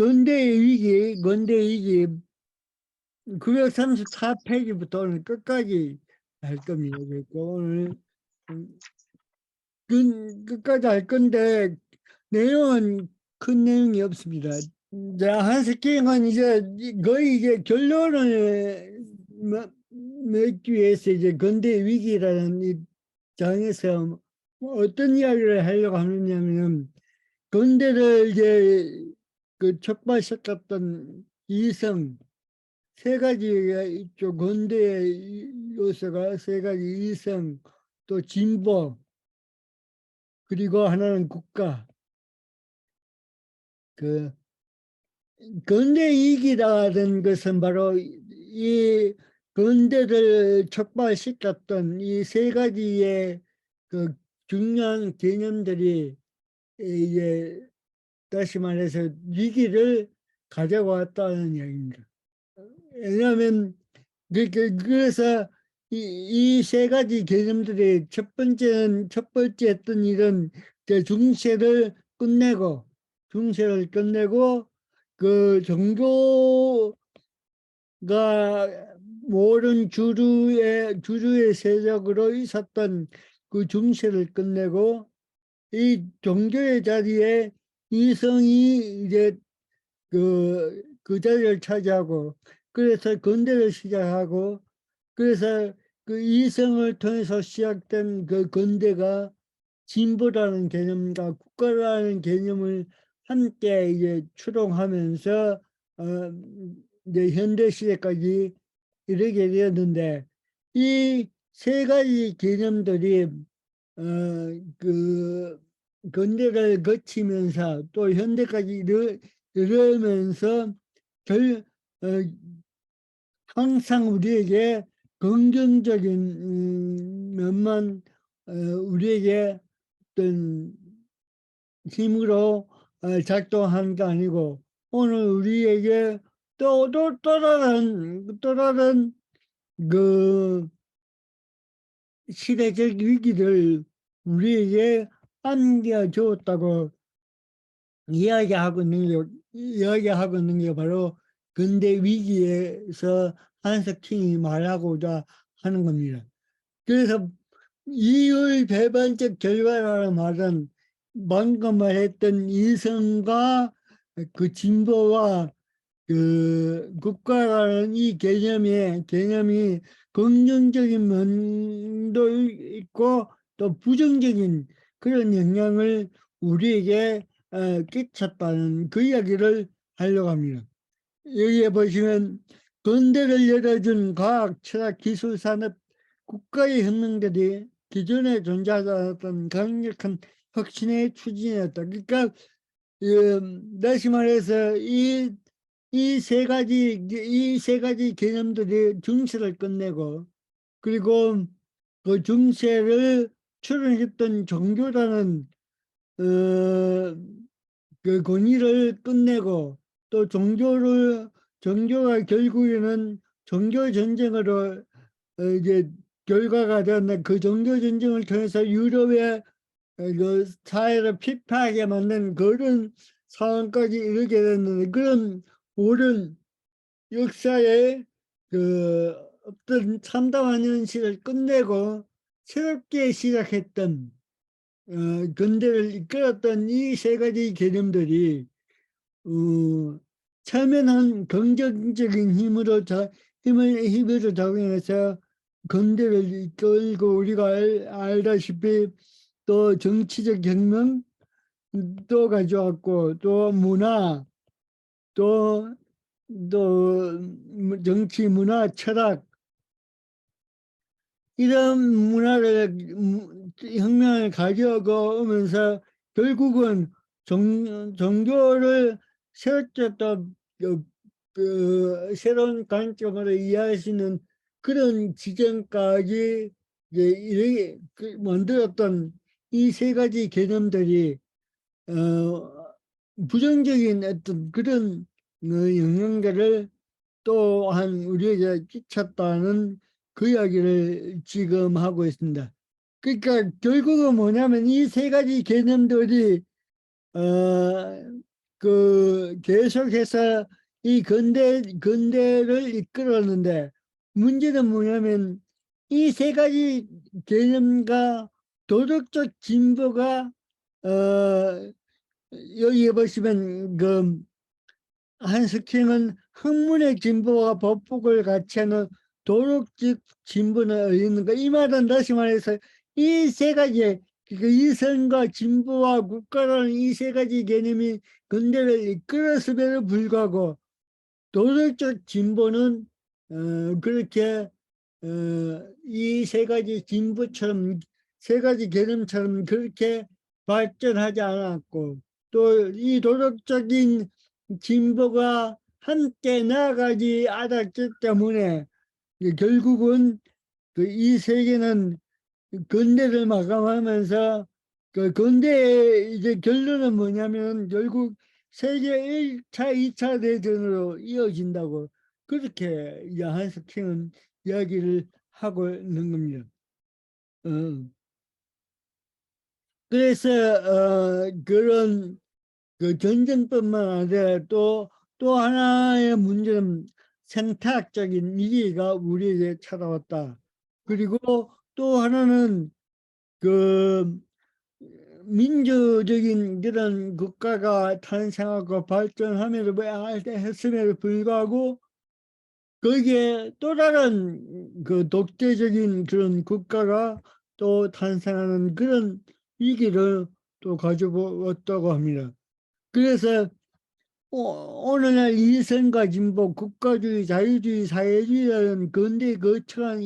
근대 위기 934페이지부터 오늘 끝까지 할 겁니다. 그러니까 오늘 끝까지 할 건데 내용은 큰 내용이 없습니다. 자, 한스킹은 거의 결론을 맺기 위해서 근대 위기라는 이 장에서 어떤 이야기를 하려고 하느냐면 근대를 그 촉발시켰던 이성 세 가지가 있죠. 근대의 요소가 세 가지: 이성, 또 진보, 그리고 하나는 국가. 그 근대 위기라는 것은 바로 이 근대를 촉발시켰던 이 세 가지의 그 중요한 개념들이 이제 다시 말해서 위기를 가져왔다는 이야기입니다. 왜냐하면 그래서 이 세 가지 개념들이 첫 번째 했던 일은 중세를 끝내고 그 종교가 모든 주류의 세력으로 있었던 그 중세를 끝내고 이 종교의 자리에 이성이 이제 그 자리를 차지하고, 그래서 근대를 시작하고, 그래서 그 이성을 통해서 시작된 그 근대가 진보라는 개념과 국가라는 개념을 함께 이제 추동하면서 이제 현대 시대까지 이르게 되었는데, 이 세 가지 개념들이 그 근대를 거치면서 또 현대까지 이르면서 어, 항상 우리에게 긍정적인 면만 우리에게 어떤 힘으로 작동하는 게 아니고, 오늘 우리에게 또 다른 그 시대적 위기를 우리에게 안겨주었다고 이야기하고 있는 게 바로 근대 위기에서 한석킹이 말하고자 하는 겁니다. 그래서 이율 배반적 결과라는 말은 방금 말했던 이성과 그 진보와 그 국가라는 이 개념이 긍정적인 면도 있고 또 부정적인 그런 영향을 우리에게 끼쳤다는 그 이야기를 하려고 합니다. 여기에 보시면 근대를 열어준 과학, 철학, 기술, 산업, 국가의 혁명들이 기존에 존재하지 않았던 강력한 혁신의 추진이었다. 그러니까 다시 말해서 이 세 가지 개념들이 중세를 끝내고, 그리고 그 중세를 추론했던 종교라는 그 권위를 끝내고, 또 종교가 결국에는 종교 전쟁으로 이제 결과가 되었는데, 그 종교 전쟁을 통해서 유럽의 그 사회를 피폐하게 만든 그런 상황까지 이르게 됐는데, 그런 오랜 역사의 그 어떤 참담한 현실을 끝내고 새롭게 시작했던 근대를 이끌었던 이 세 가지 개념들이 처음에는 긍정적인 힘으로 작용해서 근대를 이끌고, 우리가 알다시피 또 정치적 혁명 또 가져왔고, 또 문화, 또 정치, 문화, 철학, 이런 혁명을 가져오면서 결국은 종교를 새롭게 또 새로운 관점으로 이해할 수 있는 그런 지점까지 이렇게 만들었던 이 세 가지 개념들이 부정적인 어떤 그런 영향들을 또한 우리에게 끼쳤다는 그 이야기를 지금 하고 있습니다. 그러니까 결국은 뭐냐면 이 세 가지 개념들이 계속해서 이 근대를 이끌었는데, 문제는 뭐냐면 이 세 가지 개념과 도덕적 진보가 여기 보시면 한스킹은 학문의 진보와 법복을 같이 하는 도덕적 진보는 어디있는가. 이 말은 다시 말해서 이 세 가지, 이성과 진보와 국가라는 이 세 가지 개념이 근대를 이끌었음에도 불구하고 도덕적 진보는 그렇게 이 세 가지 진보처럼, 세 가지 개념처럼 그렇게 발전하지 않았고, 또 이 도덕적인 진보가 함께 나아가지 않았기 때문에 결국은 이 세계는 근대를 마감하면서 근대의 이제 결론은 뭐냐면 결국 세계 1차, 2차 대전으로 이어진다고, 그렇게 한스킹은 이야기를 하고 있는 겁니다. 그래서 그런 전쟁뿐만 아니라 또 하나의 문제는 생태학적인 위기가 우리에게 찾아왔다. 그리고 또 하나는 그 민주적인 그런 국가가 탄생하고 발전함에도 했음에도 불구하고 거기에 또 다른 독재적인 그런 국가가 또 탄생하는 그런 위기를 또 가지고 왔다고 합니다. 그래서 오늘날 이성과 진보, 국가주의, 자유주의, 사회주의라는 근대에 거쳐간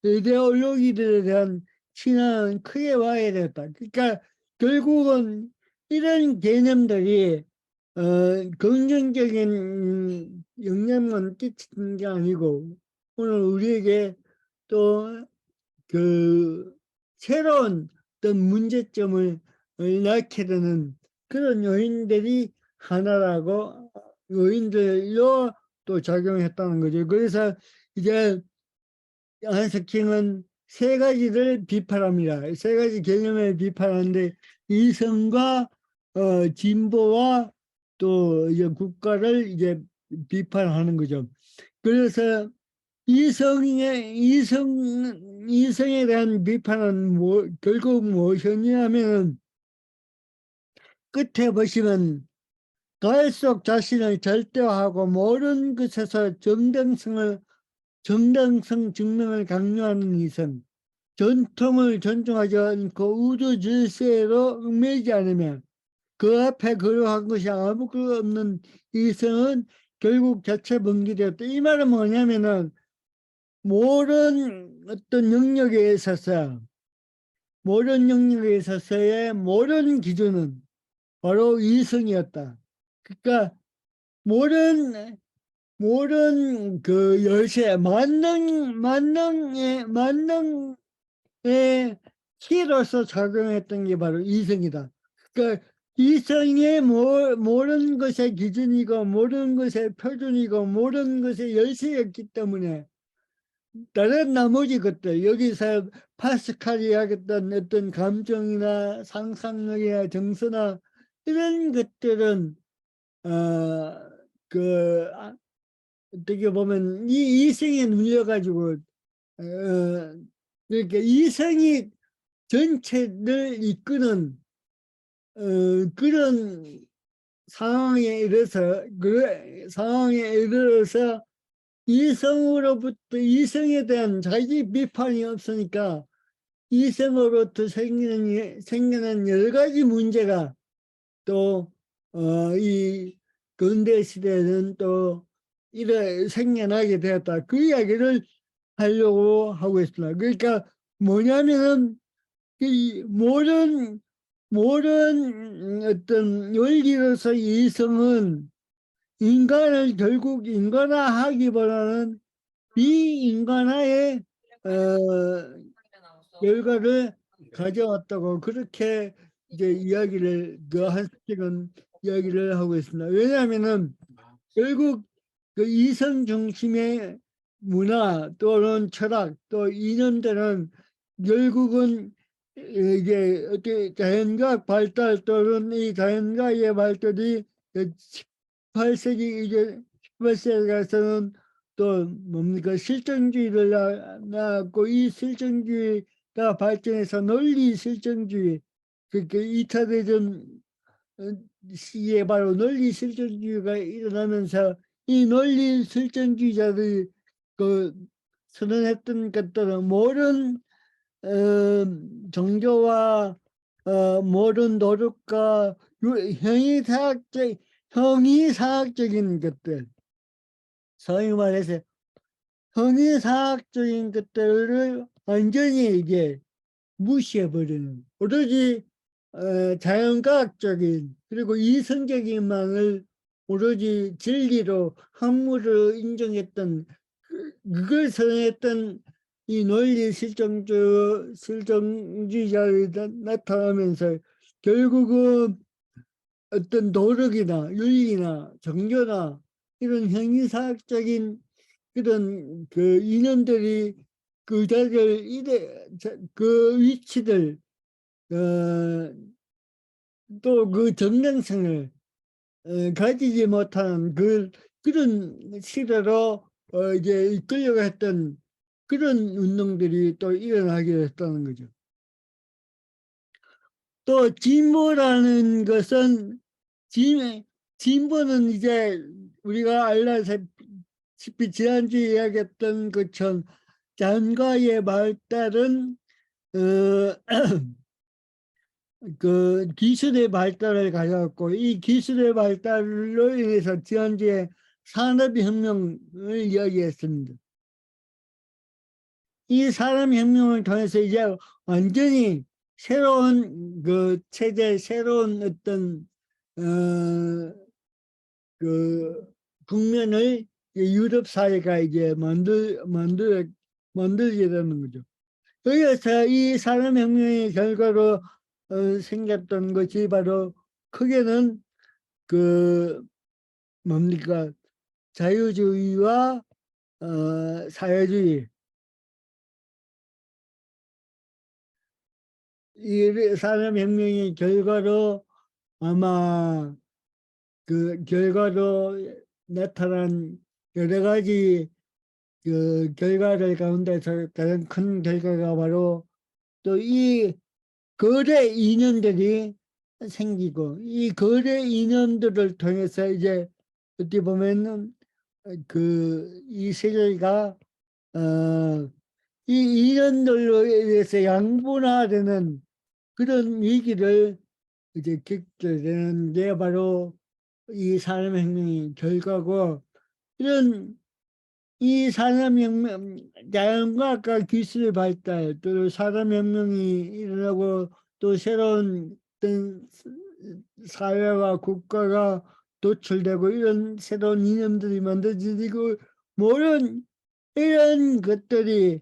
이데올로기들에 대한 진화는 크게 와야되었다. 그러니까 결국은 이런 개념들이 긍정적인 영향만 끼치는 게 아니고 오늘 우리에게 또 새로운 어떤 문제점을 낳게 되는 그런 요인들이 하나라고, 요인들로 또 작용했다는 거죠. 그래서 이제 한스킹은 세 가지를 비판합니다. 세 가지 개념을 비판하는데 이성과 진보와 또 이제 국가를 이제 비판하는 거죠. 그래서 이성에 대한 비판은 결국 무엇이냐면 끝에 보시면 갈수록 자신을 절대화하고 모든 것에서 정당성 증명을 강요하는 이성, 전통을 존중하지 않고 우주 질서로 얽매이지 않으면 그 앞에 그러한 것이 아무것도 없는 이성은 결국 자체 붕괴되었다. 이 말은 뭐냐면은 모든 어떤 영역에 있어서의 모든 기준은 바로 이성이었다. 그러니까 모든 열쇠 만능의 키로서 작용했던 게 바로 이성이다. 그러니까 이성이 모든 것의 기준이고 모든 것의 표준이고 모든 것의 열쇠였기 때문에 다른 나머지 것들, 여기서 파스칼이 이야기했던 어떤 감정이나 상상력이나 정서나 이런 것들은 어떻게 보면 이 이성에 눌려가지고 그러니까 이성이 전체를 이끄는 그런 상황에 이르러서 이성에 대한 자기 비판이 없으니까 이성으로부터 생기는 여러 가지 문제가 또 이 근대 시대에는 또 이래 생겨나게 되었다. 그 이야기를 하려고 하고 있습니다. 그러니까 뭐냐면은 이 모든 어떤 원리로서 이성은 인간을 결국 인간화하기보다는 비인간화의 결과를 가져왔다고, 그렇게 이제 한식은 이야기를 하고 있습니다. 왜냐하면은 결국 이성 중심의 문화 또는 철학 또 이념들은 결국은 이게 어떻게 자연과학 발달 또는 이 자연과학의 발달이 18세기 이제 18세기 가서는 또 뭡니까 실정주의를 나왔고 이 실정주의가 발전해서 논리 실정주의 그러니까 2차 대전 시기에 바로 논리 실정주의가 일어나면서 이 논리 실정주의자들이 그 선언했던 것들은 모든 종교와 모든 노력과 형이사학적인 것들, 소위 말해서 형이사학적인 것들을 완전히 이제 무시해버리는 오로지 자연과학적인 그리고 이성적인만을 오로지 진리로 학문으로 인정했던 그걸 선언했던 이 논리 실정주의자들이 나타나면서 결국은 어떤 도덕이나 윤리나 종교나 이런 형이사학적인 그런 그 이념들이 그 자리를 그 위치들 또 그 정당성을 가지지 못한 그런 시대로 이제 이끌려가 했던 그런 운동들이 또 일어나게 됐다는 거죠. 또 진보라는 것은 진보는 이제 우리가 알다시피 지난주에 이야기했던 것처럼 자연과의 발달은 그 기술의 발달을 가져왔고 이 기술의 발달로 인해서 지난주에 산업혁명을 이야기했습니다. 이 산업혁명을 통해서 이제 완전히 새로운 그 체제, 새로운 어떤 그 국면을 유럽 사회가 이제 만들게 되는 거죠. 그래서 이 산업혁명의 결과로 생겼던 것이 바로 크게는 그 뭡니까 자유주의와 사회주의 이 산업혁명의 결과로 아마 그 결과로 나타난 여러 가지 그 결과들 가운데서 가장 큰 결과가 바로 또 이 거래 이념들이 생기고 이 거래 이념들을 통해서 이제 어떻게 보면은 그 이 세계가 이 이념들로 인해서 양분화되는 그런 위기를 이제 겪게 되는 게 바로 이 산업혁명의 결과고 이런 이 산업혁명, 자연과학과 기술의 발달, 또 산업혁명이 일어나고 또 새로운 어떤 사회와 국가가 도출되고 이런 새로운 이념들이 만들어지고 모든 이런 것들이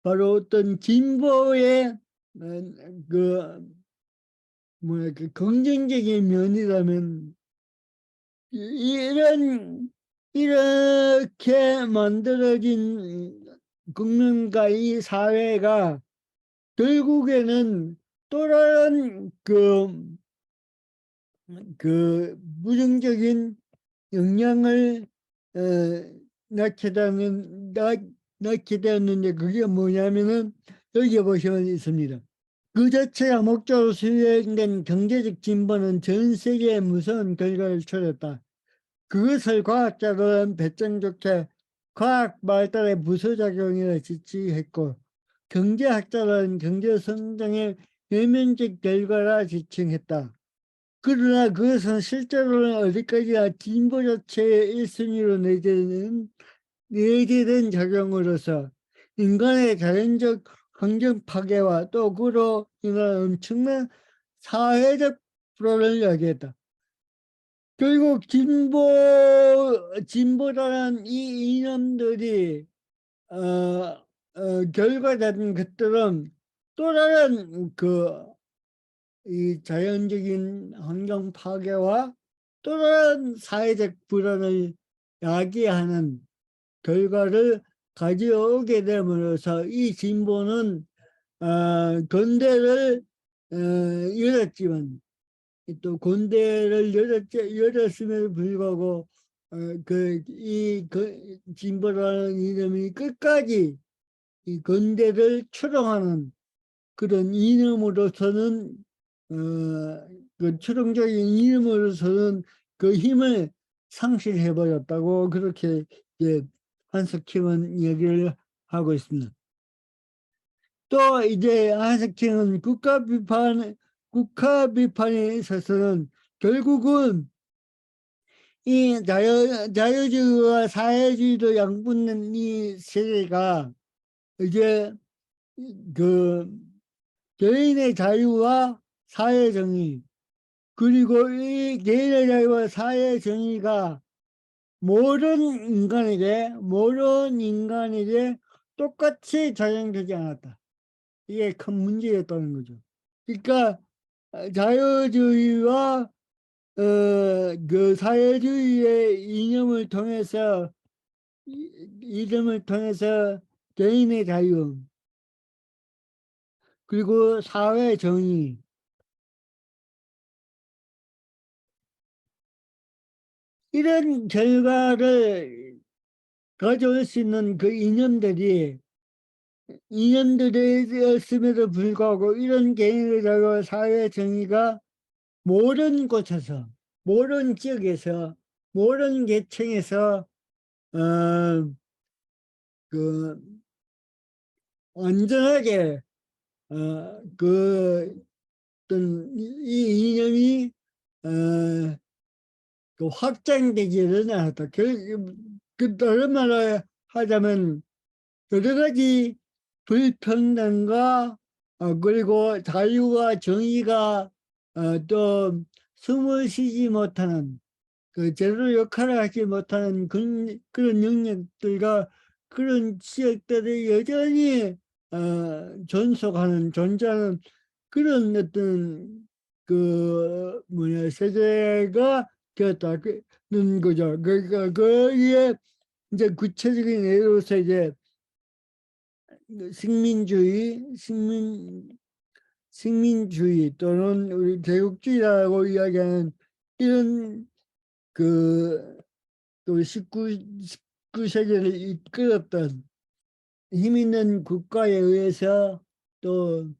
바로 어떤 진보의 그 뭐야 그 긍정적인 면이라면 이런 이렇게 만들어진 국민과 이 사회가 결국에는 또 다른 그 부정적인 영향을 어, 낳게 되었는데 그게 뭐냐면은 여기 보시면 있습니다. 그 자체가 목적으로 수행된 경제적 진보는 전 세계에 무서운 결과를 초렸다. 그것을 과학자들은 배짱 좋게 과학 발달의 부수작용이라 지칭했고 경제학자들은 경제 성장의 외면적 결과라 지칭했다. 그러나 그것은 실제로는 어디까지나 진보 자체의 1순위로 내재된 작용으로서 인간의 자연적 환경 파괴와 또 그로 인한 엄청난 사회적 불안을 야기했다. 결국 진보라는 이 이념들이 결과된 것들은 또 다른 이 자연적인 환경 파괴와 또 다른 사회적 불안을 야기하는 결과를 가져오게 됨으로써 이 진보는 건대를 열었지만 또 군대를 열었음에도 불구하고 그 진보라는 이름이 끝까지 이 건대를 추종하는 그런 이념으로서는 그 추종적인 이념으로서는 그 힘을 상실해 버렸다고 그렇게 이제 한석형은 얘기를 하고 있습니다. 또 이제 한석형은 국가 비판에 있어서는 결국은 이 자유주의와 사회주의도 양분된 이 세계가 이제 그 개인의 자유와 사회 정의 그리고 이 개인의 자유와 사회 정의가 모든 인간에게 똑같이 적용되지 않았다. 이게 큰 문제였다는 거죠. 그러니까 자유주의와 그 사회주의의 이념을 통해서 이념을 통해서 개인의 자유 그리고 사회 정의 이런 결과를 가져올 수 있는 그 이념들이었음에도 불구하고 이런 개인의 자유와 사회 정의가 모든 곳에서 모든 지역에서 모든 계층에서 그 완전하게 그 어떤 이 이념이 그 확장되지는 않았다. 다른 말로 하자면 여러 가지 불평등과 그리고 자유와 정의가 또 숨을 쉬지 못하는 그 제대로 역할을 하지 못하는 그런 영역들과 그런 지역들이 여전히 존재하는 그런 어떤 그 세계가 되었다는 거죠. 그러니까 거기에 이제 구체적인 예로서 이제 식민주의 또는 우리 제국주의라고 이야기하는 이런 또 19세기를 이끌었던 힘 있는 국가에 의해서 또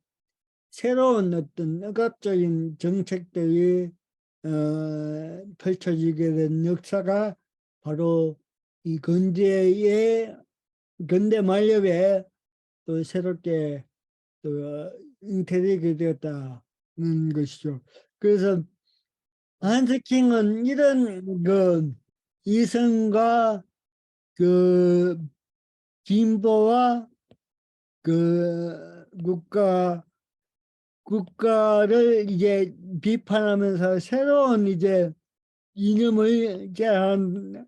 새로운 어떤 억압적인 정책들이 펼쳐지게 된 역사가 바로 이 근대 만렵에 또 새롭게 또 잉태되게 되었다는 것이죠. 그래서 한스킹은 이런 그 이성과 그 진보와 그 국가를 이제 비판하면서 새로운 이제 이념을 제안하는데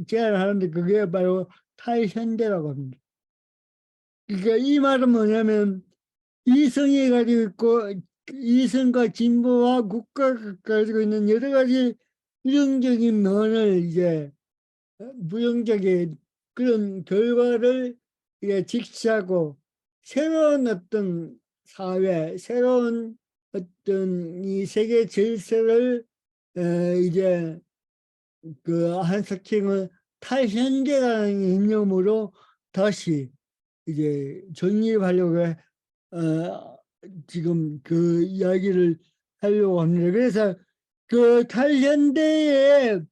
제안하는데 그게 바로 탈현대라고 합니다. 그러니까 이 말은 뭐냐면 이성이 가지고 있고 이성과 진보와 국가가 가지고 있는 여러 가지 부정적인 면을 이제 부정적인 그런 결과를 이제 직시하고 새로운 어떤 사회, 새로운 어떤 이 세계 질서를 이제 그 한석형은 탈현대라는 이념으로 다시 이제 정립하려고 지금 그 이야기를 하려고 합니다. 그래서 그 탈현대의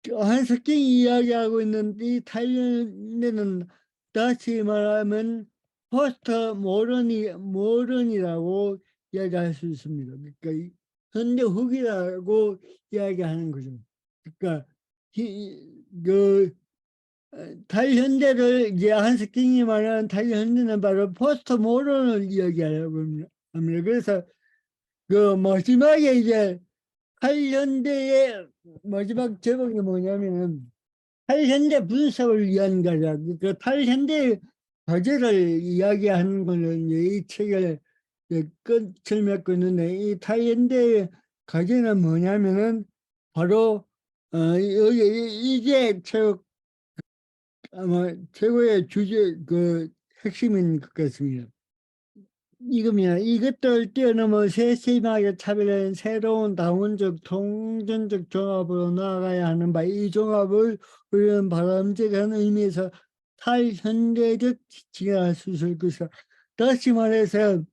한석경이 이야기하고 있는 이 탈현대는 다시 말하면 포스트 모던이라고 이야기할 수 있습니다. 그러니까 현대 후기라고 이야기하는 거죠. 그러니까 그 탈현대를 이제 한스킹이 말하는 탈현대는 바로 포스트 모던을 이야기하려고 합니다. 그래서 그 마지막에 이제 탈현대의 마지막 제목이 뭐냐면은 탈현대 분석을 위한 거죠. 그 탈현대 과제를 이야기하는 거는 이 책을 끝을 맺고 있는데 이 탈현대 과제는 뭐냐면은 바로 이게 책 아마 최고의 주제 핵심인 것 같습니다. 이겁니다. 이것들 뛰어넘어 세심하게 차별된 새로운 다원적 통전적 종합으로 나아가야 하는 바, 이 종합을 우리는 바람직한 의미에서 탈현대적 지향할 수 있을 것이다. 다시 말해서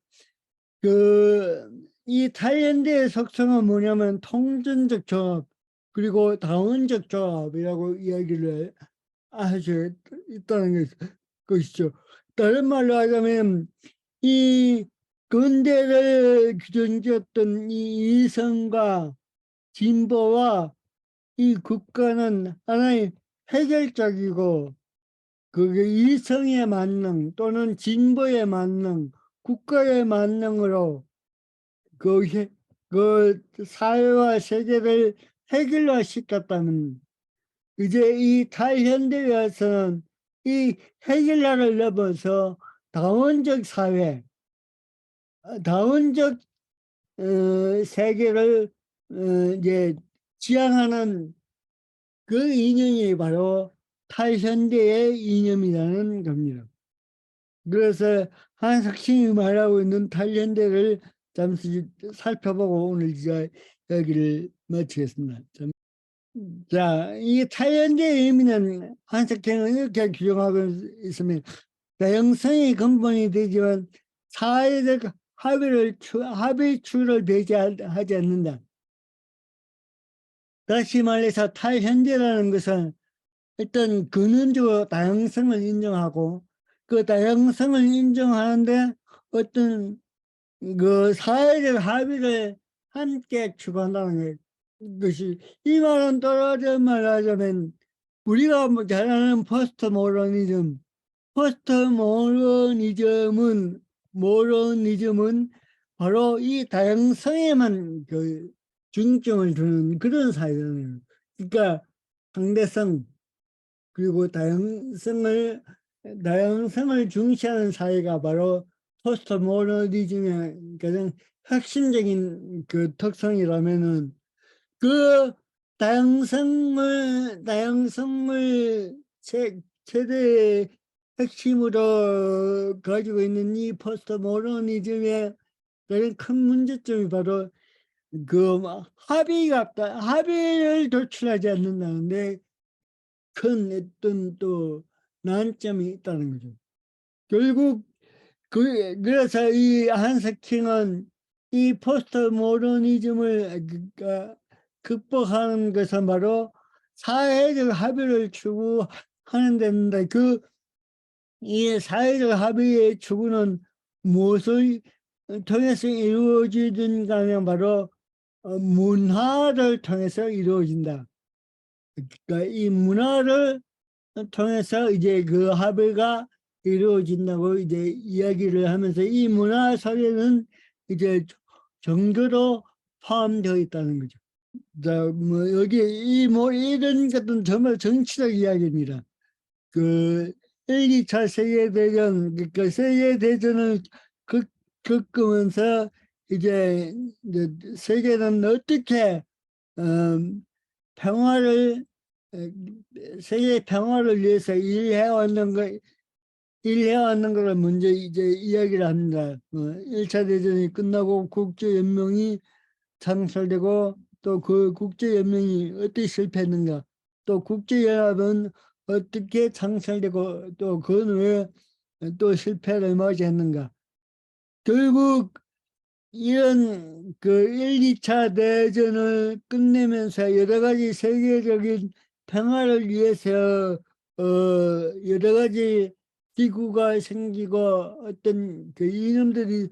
이 탈현대의 속성은 뭐냐면 통전적 종합 그리고 다원적 종합이라고 이야기를 할 수 있다는 것이죠. 다른 말로 하자면 이 근대를 규정지었던 이 이성과 진보와 이 국가는 하나의 해결적이고 그게 이성의 만능 또는 진보의 만능, 국가의 만능으로 그, 그 사회와 세계를 해결화시켰다는 이제 이 탈현대에서는 이 해결화를 넘어서 다원적 사회, 다원적 세계를 이제 지향하는 그 이념이 바로 탈현대의 이념이라는 겁니다. 그래서 한석신이 말하고 있는 탈현대를 잠시 살펴보고 오늘 이제 여기를 마치겠습니다. 자, 이 탈현대의 의미는 한석신은 이렇게 규정하고 있으면 다양성이 근본이 되지만 사회적 합의추를 배제하지 않는다. 다시 말해서 탈현대라는 것은 일단 근원적으로 다양성을 인정하고 그 다양성을 인정하는데 어떤 그 사회적 합의를 함께 추구한다는 것이 이 말은 떨어져 말하자면 우리가 잘 아는 포스트 모더니즘은 바로 이 다양성에만 중점을 두는 그런 사회잖아요. 그러니까 상대성 그리고 다양성을 중시하는 사회가 바로 포스트 모더니즘의 가장 핵심적인 그 특성이라면은 그 다양성을 최대의 핵심으로 가지고 있는 이 포스트 모더니즘의 가장 큰 문제점이 바로 합의를 도출하지 않는다는데 큰 어떤 또 난점이 있다는 거죠. 결국 그래서 이 한석킹은 이 포스트 모더니즘을 극복하는 것은 바로 사회적 합의를 추구하는 데인데 이 사회적 합의의 추구는 무엇을 통해서 이루어지든가 하면 바로 문화를 통해서 이루어진다. 그러니까 이 문화를 통해서 이제 그 합의가 이루어진다고 이제 이야기를 하면서 이 문화 속에는 이제 종교도 포함되어 있다는 거죠. 자, 뭐 여기 이런 것은 정말 정치적 이야기입니다. 그 1, 2차 세계대전, 그 세계대전을 겪으면서 이제 세계는 어떻게 평화를 세계 평화를 위해서 일해왔는 걸 먼저 이제 이야기를 합니다. 1차 대전이 끝나고 국제연맹이 창설되고 또 그 국제연맹이 어떻게 실패했는가 또 국제연합은 어떻게 창설되고 또 그건 왜 또 실패를 맞이했는가 결국 이런 그 1, 2차 대전을 끝내면서 여러 가지 세계적인 평화를 위해서 여러 가지 기구가 생기고 어떤 그 이념들이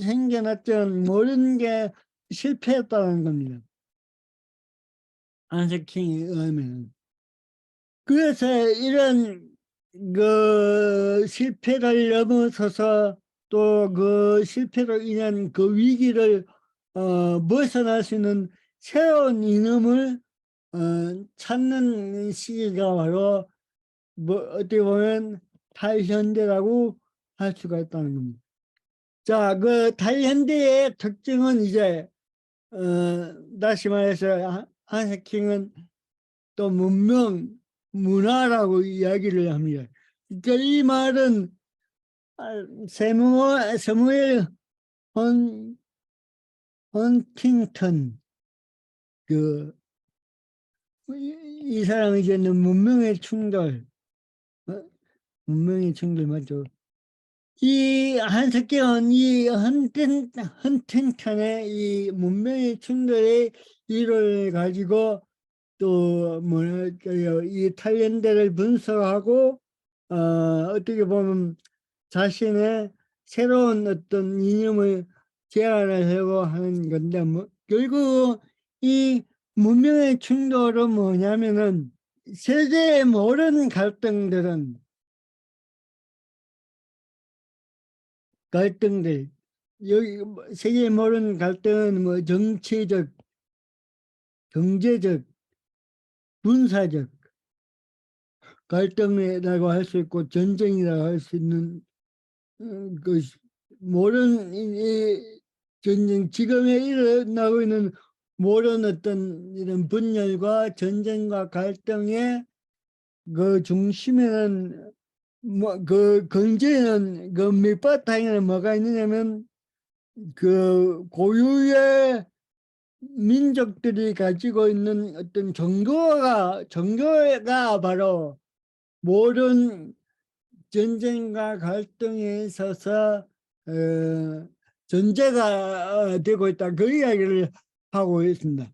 생겨났던 모든 게 실패했다는 겁니다. 안석킹에 의하면. 그래서 이런 그 실패를 넘어서서 또 그 실패로 인한 그 위기를 벗어날 수 있는 새로운 이념을 찾는 시기가 바로 뭐 어떻게 보면 탈현대라고 할 수가 있다는 겁니다. 자, 그 탈현대의 특징은 이제 다시 말해서 한석킹은 또 문화라고 이야기를 합니다. 그러니까 이 말은 세무엘 헌팅턴 그 이 사람이 이제는 문명의 충돌, 문명의 충돌 맞죠? 이 한석기는 이 헌팅턴의 이 문명의 충돌의 이론을 가지고 또 뭐랄까요, 이 탤런트를 분석하고 어떻게 보면 자신의 새로운 어떤 이념을 제안하려고 하는 건데 뭐 결국 이 문명의 충돌은 뭐냐면은 세계의 모든 갈등들 여기 세계의 모든 갈등은 뭐 정치적, 경제적, 군사적 갈등이라고 할 수 있고 전쟁이라고 할 수 있는 그 모든 이 전쟁 지금에 일어나고 있는 모든 어떤 이런 분열과 전쟁과 갈등의 그 중심에는 뭐 그 근저에는 그 밑바탕에는 뭐가 있느냐면 그 고유의 민족들이 가지고 있는 어떤 종교가 바로 모든 전쟁과 갈등에 있어서 전제가 되고 있다. 그 이야기를 하고 있습니다.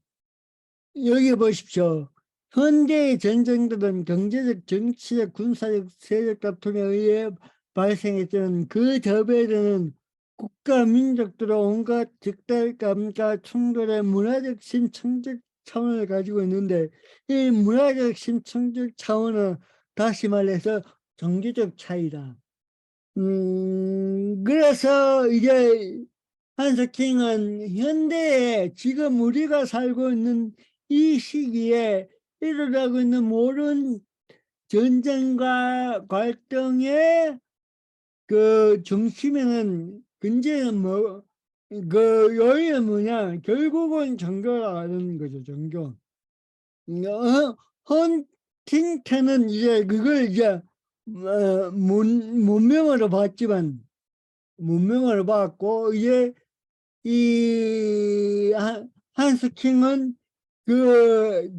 여기 보십시오. 현대의 전쟁들은 경제적, 정치적, 군사적 세력 다툼에 의해 발생했던 그 저변에는 국가 민족들의 온갖 적달감과 충돌의 문화적 심층적 차원을 가지고 있는데 이 문화적 심층적 차원은 다시 말해서 종교적 차이다. 그래서 이제 한스킹은 현대에 지금 우리가 살고 있는 이 시기에 일어나고 있는 모든 전쟁과 갈등의 그 중심에는 근제는 뭐, 그 요인은 뭐냐, 결국은 종교라는 거죠, 종교. 헌팅턴은 이제 그걸 이제 문명으로 봤지만, 문명으로 봤고, 이제 이 한스킹은 그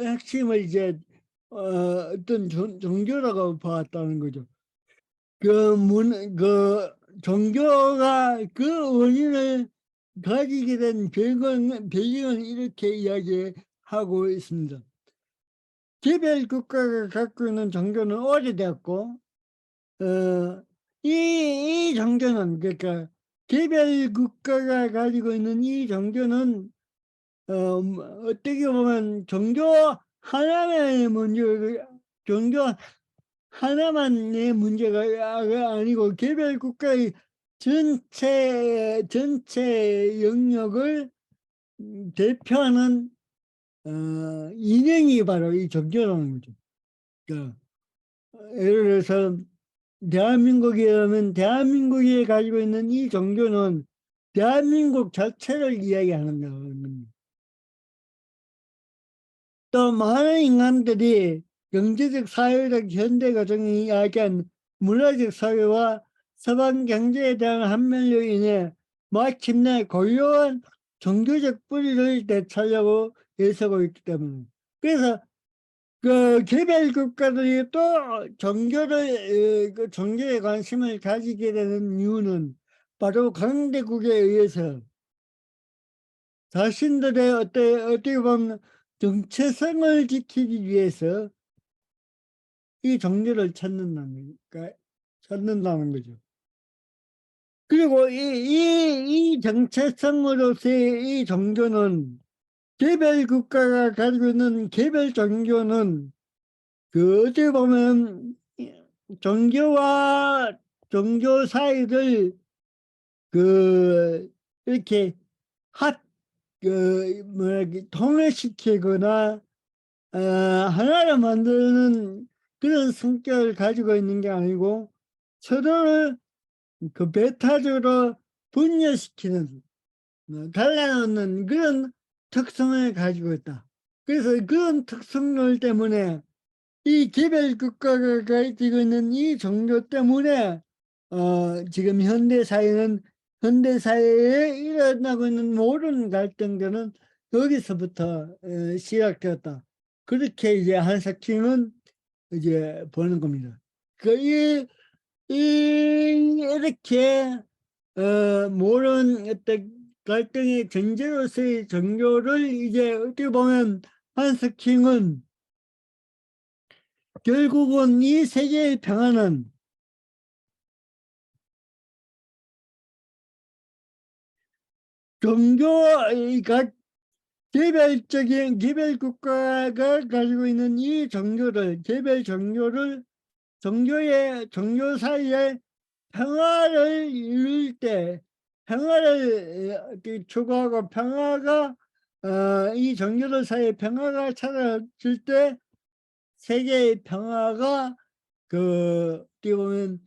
핵심을 이제 어떤 종교라고 봤다는 거죠. 그 종교가 그 원인을 가지게 된 배경을 이렇게 이야기하고 있습니다. 개별 국가가 갖고 있는 종교는 오래됐고, 이 종교는 그러니까 개별 국가가 가지고 있는 이 종교는 어떻게 보면 종교 하나만의 문제, 종교 하나만의 문제가 아니고 개별 국가의 전체 영역을 대표하는 인형이 바로 이 종교라는 거죠. 그러니까 예를 들어서 대한민국이라면 대한민국이 가지고 있는 이 종교는 대한민국 자체를 이야기하는 겁니다. 또 많은 인간들이 경제적, 사회적 현대 과정이 이야기한 문화적 사회와 서방 경제에 대한 한면으로 인해 마침내 고유한 종교적 뿌리를 되찾려고 애쓰고 있기 때문에 그래서 그 개별 국가들이 또 그 종교에 관심을 가지게 되는 이유는 바로 강대국에 의해서 자신들의 어떻게 보면 정체성을 지키기 위해서 이 종교를 찾는다는 거죠. 그리고 이 정체성으로서의 이 종교는 개별 국가가 가지고 있는 개별 종교는 그 어떻게 보면 종교와 종교 사이를 그 이렇게 통일시키거나 하나를 만드는 그런 성격을 가지고 있는 게 아니고 서로를 그 배타적으로 분열시키는 갈라놓는 그런 특성을 가지고 있다. 그래서 그런 특성들 때문에 이 개별 국가가 가지고 있는 이 종교 때문에 지금 현대 사회에 일어나고 있는 모든 갈등들은 여기서부터 시작되었다. 그렇게 이제 한석킹은 이제 보는 겁니다. 이렇게 모든 어떤 갈등의 전제로서의 종교를 이제 어떻게 보면 한석킹은 결국은 이 세계의 평화는 종교가 개별 국가가 가지고 있는 이 개별 종교를 종교 사이에 평화를 이룰 때 평화를 추구하고 이 종교들 사이에 평화가 찾아질 때 세계의 평화가 어떻게 보면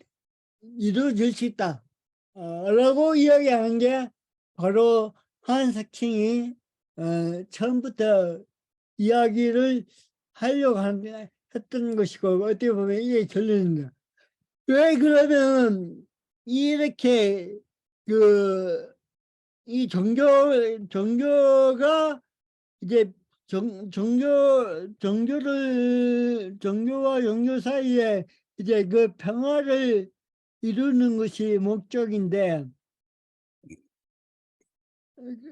이루어질 수 있다. 라고 이야기하는 게 바로 한석킹이 처음부터 이야기를 했던 것이고 어떻게 보면 이게 결론입니다. 왜 그러면 이렇게 이 종교가 이제 종교와 종교 사이에 이제 그 평화를 이루는 것이 목적인데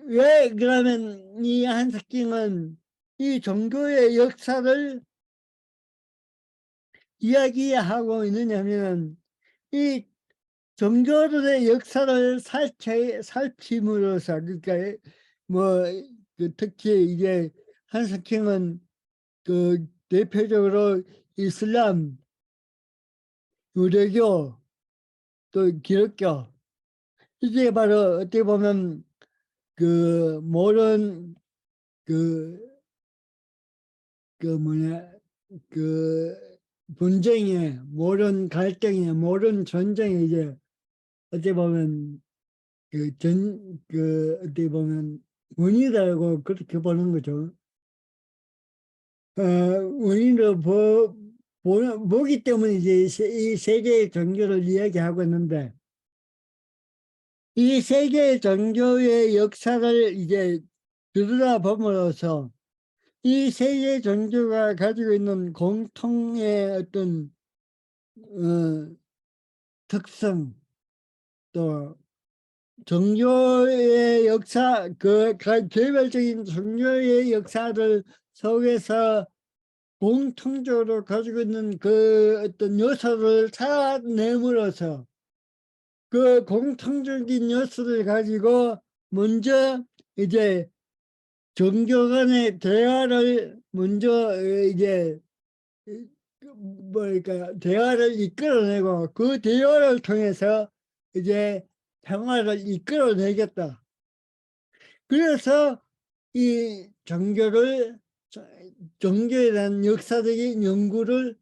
왜 그러면 이 한석경은 이 종교의 역사를 이야기하고 있느냐면 이 종교들의 역사를 살핌으로써 그러니까 뭐 특히 이제 한석경은 대표적으로 이슬람, 유대교, 또 기독교 이게 바로 어떻게 보면 모든 그, 뭐냐 분쟁에 모든 갈등에 모든 전쟁에 이제 어떻게 보면 어떻게 보면 원인이라고 그렇게 보는 거죠. 원인으로 보기 때문에 이제 이 세계의 종교를 이야기하고 있는데 이 세계 종교의 역사를 이제 들여다봄으로써 이 세계 종교가 가지고 있는 공통의 어떤 특성 또 종교의 역사 개별적인 종교의 역사를 속에서 공통적으로 가지고 있는 그 어떤 요소를 찾아냄으로써 그 공통적인 요소를 가지고 먼저 이제 종교 간의 대화를 먼저 이제 뭐랄까 대화를 이끌어내고 그 대화를 통해서 이제 평화를 이끌어내겠다. 그래서 이 종교에 대한 역사적인 연구를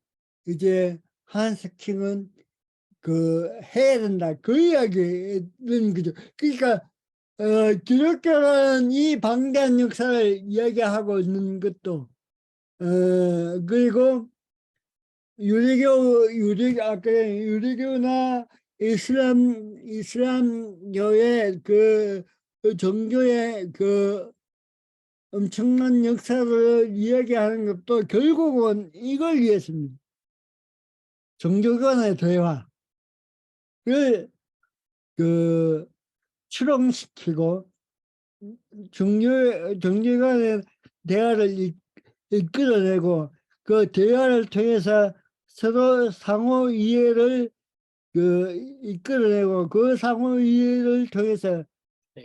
이제 한스킹은 해야 된다. 그 이야기는 그죠. 그러니까 기독교는 이 방대한 역사를 이야기하고 있는 것도 그리고 유대교나 이슬람교의 그 종교의 엄청난 역사를 이야기하는 것도 결국은 이걸 위해서입니다. 종교 간의 대화를 추론시키고 종교 간의 대화를 이끌어내고 그 대화를 통해서 서로 상호 이해를 이끌어내고 그 상호 이해를 통해서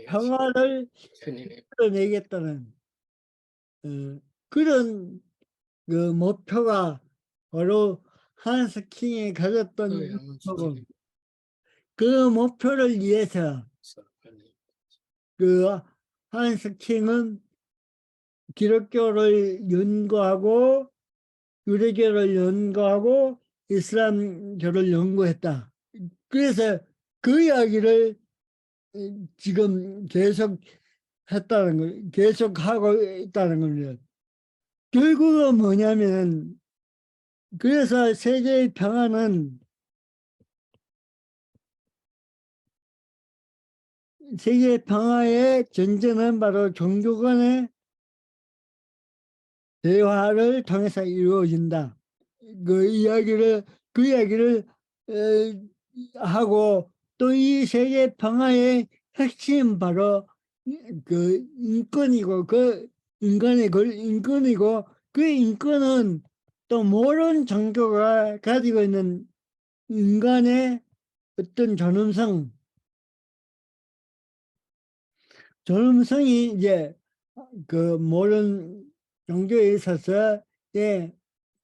평화를 이끌어내겠다는 그런 목표가 바로 한스킹이 가졌던 목표고 그 목표를 위해서 한스킹은 기독교를 연구하고 유대교를 연구하고 이슬람교를 연구했다. 그래서 그 이야기를 지금 계속하고 있다는 겁니다. 결국은 뭐냐면 그래서 세계의 평화는 세계 평화의 전제는 바로 종교 간의 대화를 통해서 이루어진다. 그 이야기를 하고 또 이 세계 평화의 핵심 바로 그 인권이고 인권이고 그 인권은 또 모든 종교가 가지고 있는 인간의 어떤 존엄성이 이제 그 모든 종교에 있어서의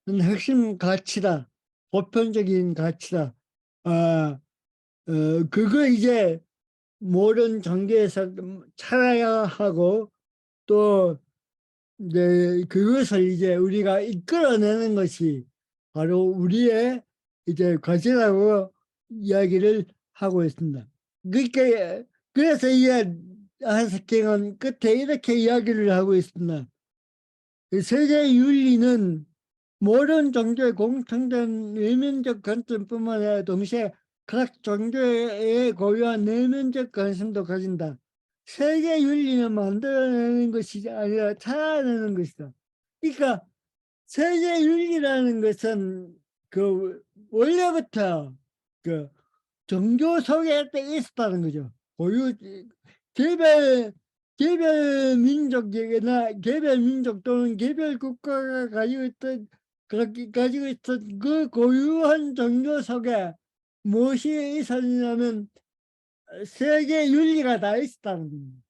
핵심 가치다. 보편적인 가치다. 아, 그거 이제 모든 종교에서 찾아야 하고 또 이제 그것을 이제 우리가 이끌어내는 것이 바로 우리의 이제 과제라고 이야기를 하고 있습니다. 그러니까 그래서 이제 하스킹은 끝에 이렇게 이야기를 하고 있습니다. 세계 윤리는 모든 종교의 공통된 내면적 관점뿐만 아니라 동시에 각 종교의 고유한 내면적 관심도 가진다. 세계 윤리는 만들어내는 것이 아니라 찾아내는 것이다. 그러니까 세계 윤리라는 것은 그 원래부터 그 종교 속에 있었다는 거죠. 고유 개별 개별 민족에게나 개별 민족 또는 개별 국가가 가지고 있던 그 고유한 종교 속에 무엇이 있었냐면 세계 윤리가 다 있었다는 겁니다.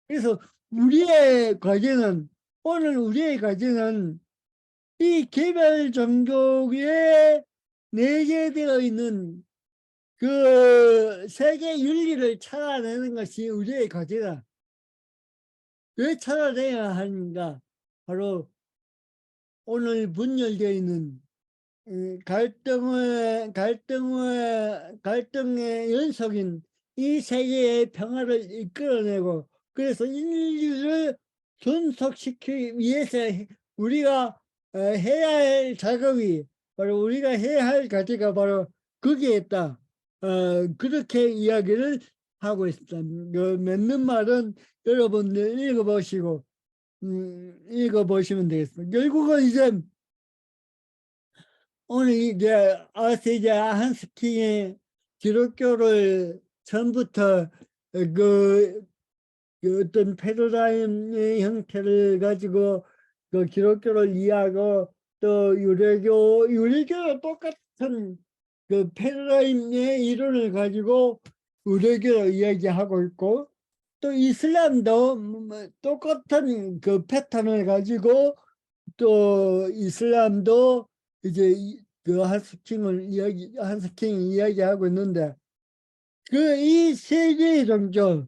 그래서 우리의 과제는 오늘 우리의 과제는 이 개별 종교에 내재되어 있는 그 세계 윤리를 찾아내는 것이 우리의 과제다. 왜 찾아내야 하는가? 바로 오늘 분열되어 있는 갈등의 연속인 이 세계의 평화를 이끌어내고 그래서 인류를 존속시키기 위해서 우리가 해야 할 작업이 바로 우리가 해야 할 과제가 바로 거기에 있다. 그렇게 이야기를 하고 있습니다. 맺는 말은 여러분들 읽어보시면 되겠습니다. 결국은 이제 오늘 이제 아세자 한스킹의 기독교를 처음부터 그 어떤 패러다임의 형태를 가지고 그 기독교를 이해하고 또 유래교도 똑같은 그 패러다임의 이론을 가지고 유래교를 이야기하고 있고 또 이슬람도 똑같은 그 패턴을 가지고 또 이슬람도 이제 그 한스킹이 이야기하고 있는데 그 이 세 개의 종교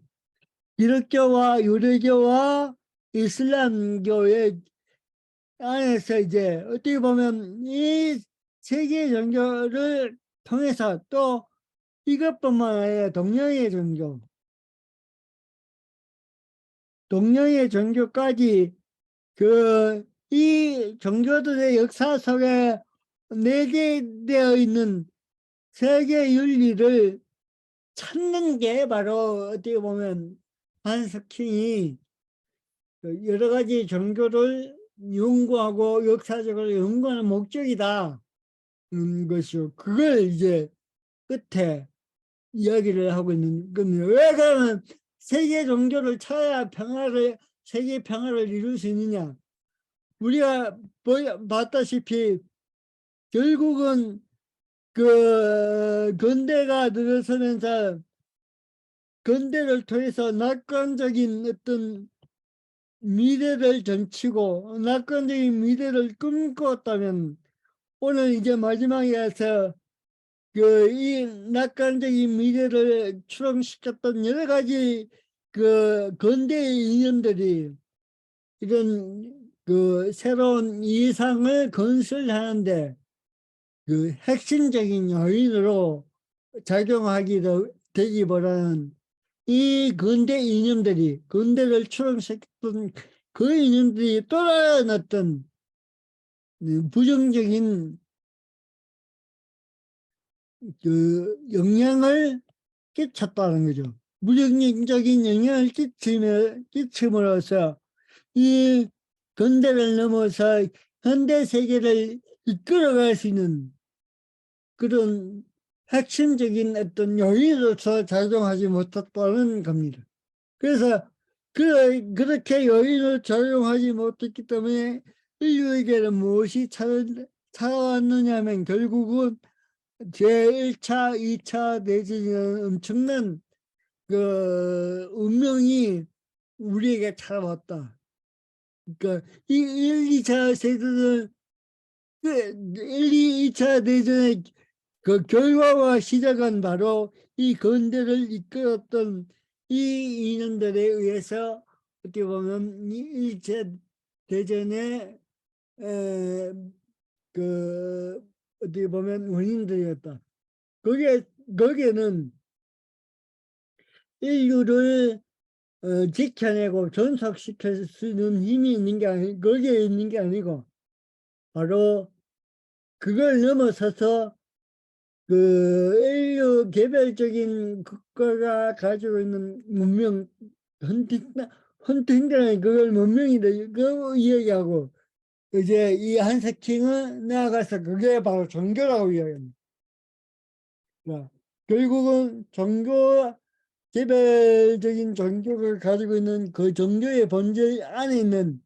기독교와 유대교와 이슬람교의 안에서 이제 어떻게 보면 이 세 개의 종교를 통해서 또 이것뿐만 아니라 동양의 종교까지 그 이 종교들의 역사 속에 내재되어 있는 세계 윤리를 찾는 게 바로 어떻게 보면 한스킹이 여러 가지 종교를 연구하고 역사적으로 연구하는 목적이다. 것이요. 그걸 이제 끝에 이야기를 하고 있는 겁니다. 왜 그러면 세계 종교를 찾아야 세계 평화를 이룰 수 있느냐? 우리가 봤다시피 결국은 그 근대가 들어서면서 근대를 통해서 낙관적인 어떤 미래를 점치고 낙관적인 미래를 꿈꿨다면 오늘 이제 마지막에 와서 그 이 낙관적인 미래를 추론시켰던 여러 가지 그 근대의 이념들이 이런 그 새로운 이상을 건설하는데 그 핵심적인 요인으로 작용하기도 되기보다는 이 근대 이념들이 근대를 추론시켰던 그 이념들이 또 다른 어떤 부정적인 그 영향을 끼쳤다는 거죠. 부정적인 영향을 끼침으로써 이 근대를 넘어서 현대 세계를 이끌어갈 수 있는 그런 핵심적인 어떤 요인으로서 작용하지 못했다는 겁니다. 그래서 그렇게 요인을 작용하지 못했기 때문에 인류에게는 무엇이 찾아왔느냐면 결국은 제1차, 2차 대전이라는 엄청난 그 운명이 우리에게 찾아왔다. 그러니까 이 1, 2차 세대는 1, 2차 대전의 그 결과와 시작은 바로 이 근대를 이끌었던 이 인연들에 의해서 어떻게 보면 이 1차 대전의 그 어떻게 보면 원인들이었다. 거기에는 인류를 지켜내고 존속시킬 수 있는 힘이 있는 게 거기에 있는 게 아니고 바로 그걸 넘어서서 그 인류 개별적인 국가가 가지고 있는 문명 헌팅당의 그걸 문명이다 그 이야기하고 이제 이 한석킹은 나아가서 그게 바로 종교라고 이야기합니다. 결국은 종교 개별적인 종교를 가지고 있는 그 종교의 본질 안에 있는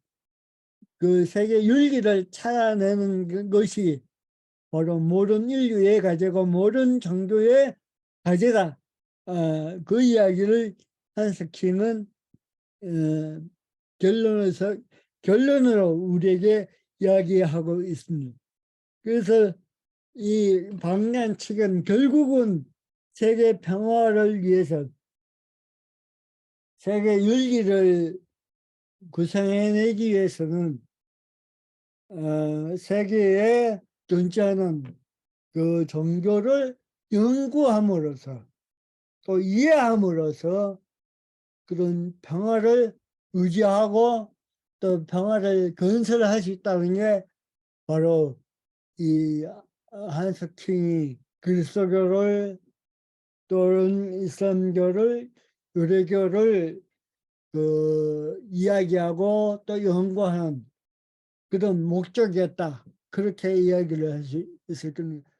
그 세계 윤리를 찾아내는 것이 바로 모든 인류의 과제고 모든 종교의 과제다. 그 이야기를 한스킹은 결론으로 우리에게 이야기하고 있습니다. 그래서 이 방란 측은 결국은 세계 평화를 위해서 세계 윤리를 구성해내기 위해서는 세계에 존재하는 그 종교를 연구함으로써 또 이해함으로써 그런 평화를 유지하고 또 평화를 건설할 수 있다는 게 바로 이 한석킹이 그리스도교를 또는 이슬람교를 유대교를 그 이야기하고 또 연구하는 그런 목적이었다. 그렇게 이야기를 할 수 있을 겁니다.